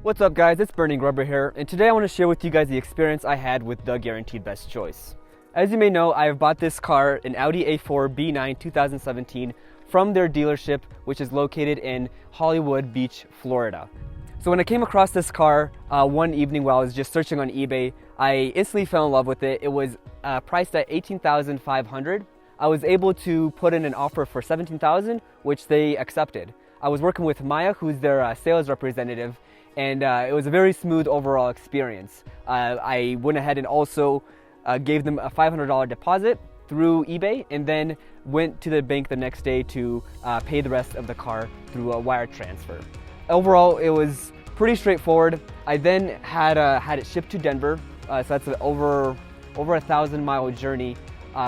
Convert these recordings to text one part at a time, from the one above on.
What's up guys, it's Burning Rubber here, and today I want to share with you guys the experience I had with the Guaranteed Best Choice. As you may know, I have bought this car, an Audi A4 B9 2017, from their dealership, which is located in Hollywood Beach, Florida. So when I came across this car one evening while I was just searching on eBay, I instantly fell in love with it. It was priced at $18,500. I was able to put in an offer for $17,000, which they accepted. I was working with Maya, who's their sales representative, and it was a very smooth overall experience. I went ahead and also gave them a $500 deposit through eBay, and then went to the bank the next day to pay the rest of the car through a wire transfer. Overall, it was pretty straightforward. I then had it shipped to Denver, so that's over a 1,000-mile journey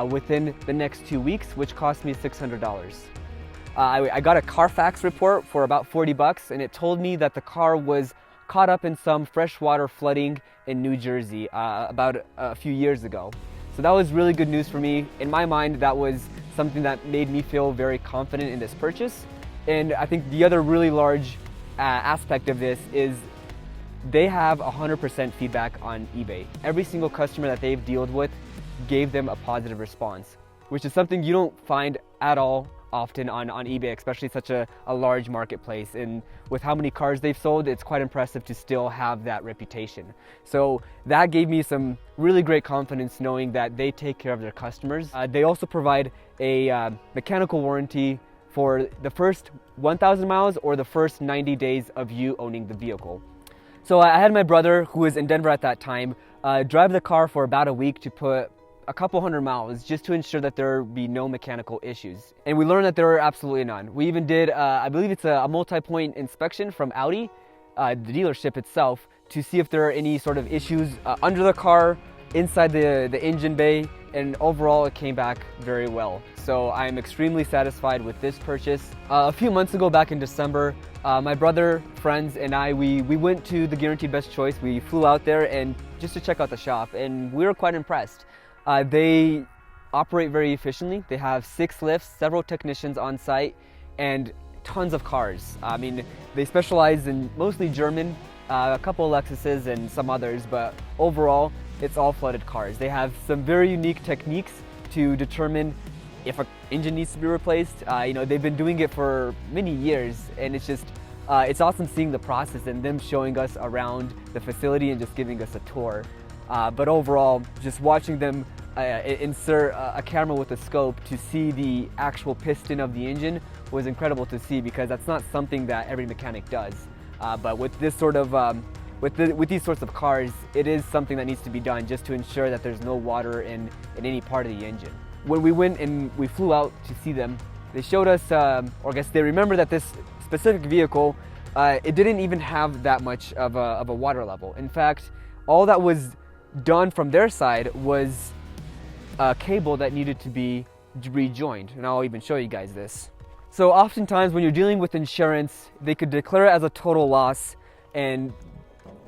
within the next 2 weeks, which cost me $600. I got a Carfax report for about 40 bucks, and it told me that the car was caught up in some freshwater flooding in New Jersey about a few years ago. So that was really good news for me. In my mind, that was something that made me feel very confident in this purchase. And I think the other really large aspect of this is they have 100% feedback on eBay. Every single customer that they've dealt with gave them a positive response, which is something you don't find at all often on eBay, especially such a large marketplace. And with how many cars they've sold, it's quite impressive to still have that reputation. So that gave me some really great confidence knowing that they take care of their customers. They also provide a mechanical warranty for the first 1,000 miles or the first 90 days of you owning the vehicle. So I had my brother, who was in Denver at that time, drive the car for about a week to put a couple hundred miles just to ensure that there would be no mechanical issues. And we learned that there were absolutely none. We even did, I believe it's a multi-point inspection from Audi, the dealership itself, to see if there are any sort of issues under the car, inside the engine bay, and overall it came back very well. So I'm extremely satisfied with this purchase. A few months ago, back in December, my brother, friends, and I, we went to the Guaranteed Best Choice. We flew out there and just to check out the shop, and we were quite impressed. They operate very efficiently. They have 6 lifts, several technicians on site, and tons of cars. I mean, they specialize in mostly German, a couple of Lexuses and some others, but overall, it's all flooded cars. They have some very unique techniques to determine if an engine needs to be replaced. You know, they've been doing it for many years, and it's just, it's awesome seeing the process and them showing us around the facility and just giving us a tour. But overall, just watching them insert a camera with a scope to see the actual piston of the engine was incredible to see, because that's not something that every mechanic does. But with this sort of, with these sorts of cars, it is something that needs to be done just to ensure that there's no water in any part of the engine. When we went and we flew out to see them, they showed us, or I guess they remember that this specific vehicle, it didn't even have that much of a water level. In fact, all that was done from their side was a cable that needed to be rejoined, and I'll even show you guys this. So oftentimes when you're dealing with insurance, they could declare it as a total loss, and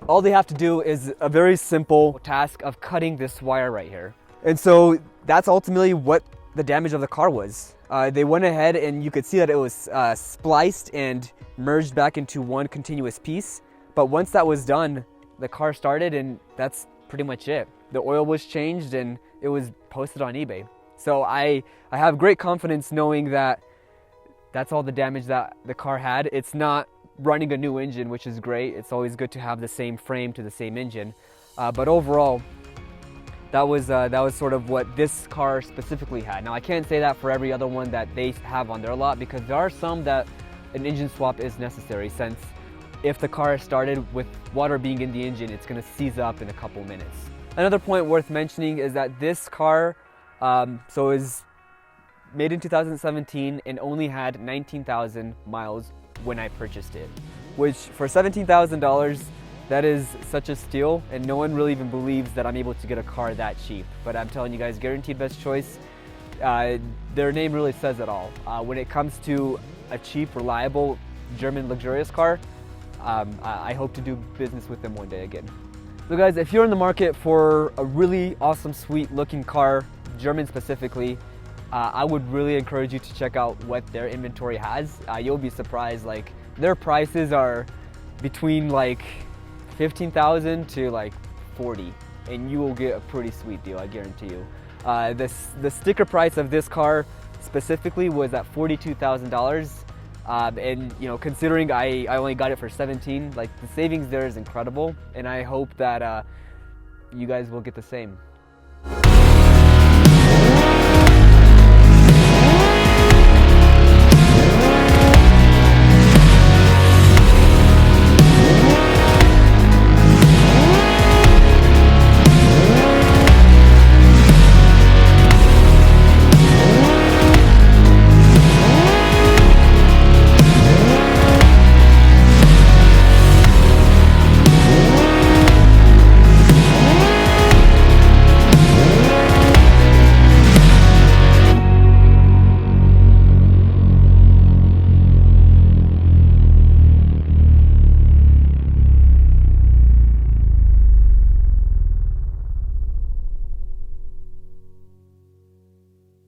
all they have to do is a very simple task of cutting this wire right here. And so that's ultimately what the damage of the car was. They went ahead and you could see that it was spliced and merged back into one continuous piece. But once that was done, the car started, and that's pretty much it. The oil was changed and it was posted on eBay. So I have great confidence knowing that that's all the damage that the car had. It's not running a new engine, which is great. It's always good to have the same frame to the same engine. But overall, that was sort of what this car specifically had. Now I can't say that for every other one that they have on their lot, because there are some that an engine swap is necessary, since if the car started with water being in the engine, it's going to seize up in a couple minutes. Another point worth mentioning is that this car is made in 2017 and only had 19,000 miles when I purchased it, which for $17,000, that is such a steal, and no one really even believes that I'm able to get a car that cheap. But I'm telling you guys, Guaranteed Best Choice, their name really says it all. When it comes to a cheap, reliable German luxurious car, I hope to do business with them one day again. So guys, if you're in the market for a really awesome, sweet looking car, German specifically, I would really encourage you to check out what their inventory has. You'll be surprised, like their prices are between like 15,000 to like 40, and you will get a pretty sweet deal, I guarantee you. The sticker price of this car specifically was at $42,000, and you know, considering I only got it for 17, like the savings there is incredible, and I hope that you guys will get the same.